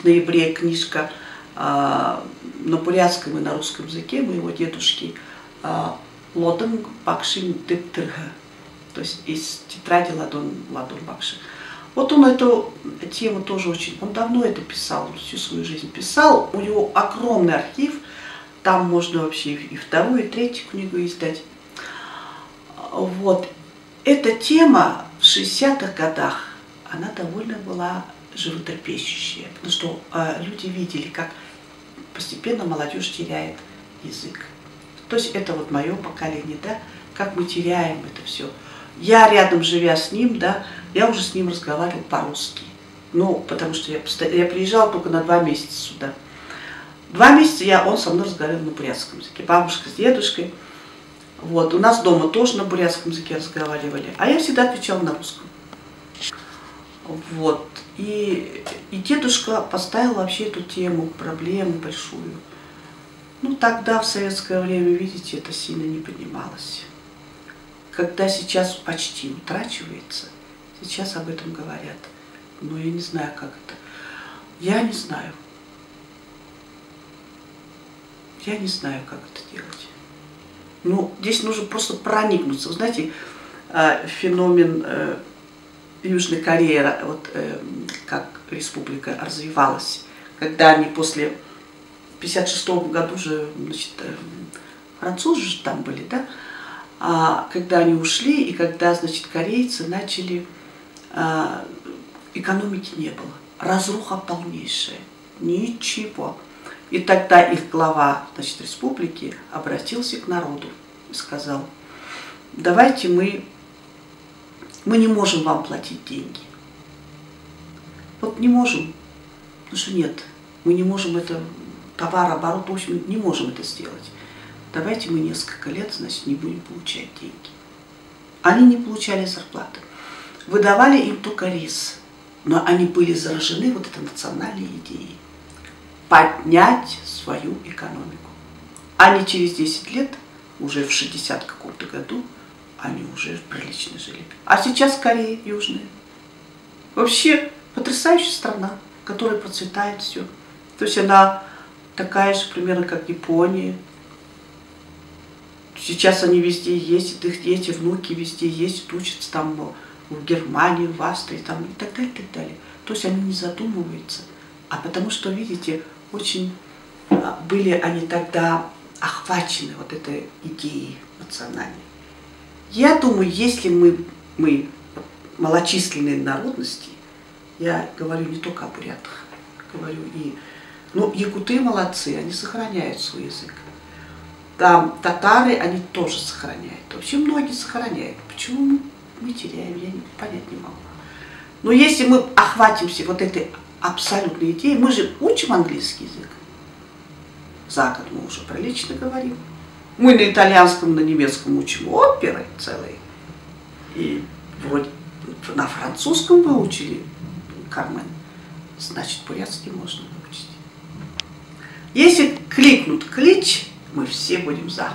в ноябре книжка на бурятском и на русском языке моего дедушки «Лодон Бакшин Дептырга», то есть из тетради Ладон Бакши. Вот он эту тему тоже очень, он давно это писал, всю свою жизнь писал, у него огромный архив, там можно вообще и вторую, и третью книгу издать. Вот. Эта тема в 60-х годах, она довольно была животрепещущая, потому что люди видели, как постепенно молодежь теряет язык. То есть это вот мое поколение, да, как мы теряем это все. Я рядом, живя с ним, да, я уже с ним разговаривал по-русски. Ну, потому что я приезжала только на 2 месяца сюда. 2 месяца он со мной разговаривал на бурятском языке. Бабушка с дедушкой. Вот. У нас дома тоже на бурятском языке разговаривали. А я всегда отвечала на русском. Вот. И дедушка поставил вообще эту тему, проблему большую. Ну, тогда, в советское время, видите, это сильно не поднималось. Когда сейчас почти утрачивается, сейчас об этом говорят. Но я не знаю, как это. Я не знаю. Я не знаю, как это делать. Ну, здесь нужно просто проникнуться. Вы знаете, феномен Южной Кореи, вот как республика развивалась, когда они после 1956 году же, значит, французы же там были, да? А когда они ушли, и когда, значит, корейцы начали, экономики не было, разруха полнейшая, ничего. И тогда их глава, значит, республики обратился к народу и сказал: давайте мы не можем вам платить деньги. Вот не можем, потому что нет, мы не можем это, товарооборот, в общем, не можем это сделать. Давайте мы несколько лет, значит, не будем получать деньги. Они не получали зарплаты. Выдавали им только рис. Но они были заражены вот этой национальной идеей. Поднять свою экономику. Они через 10 лет, уже в 60 каком-то году, они уже прилично жили. А сейчас Корея Южная. Вообще потрясающая страна, которая процветает все. То есть она такая же примерно, как Япония. Сейчас они везде ездят, их дети, внуки везде ездят, учатся там в Германии, в Австрии там, и так далее, и так далее. То есть они не задумываются. А потому что, видите, очень были они тогда охвачены вот этой идеей национальной. Я думаю, если мы малочисленные народности, я говорю не только о бурятах, говорю и... Ну, якуты молодцы, они сохраняют свой язык. Там татары, они тоже сохраняют. Вообще многие сохраняют. Почему мы теряем, я понять не могу. Но если мы охватимся вот этой абсолютной идеей, мы же учим английский язык. За год мы уже прилично говорим. Мы на итальянском, на немецком учим оперы целые. И вроде на французском выучили Кармен. Значит, бурятский можно выучить. Если кликнут клич, мы все будем за.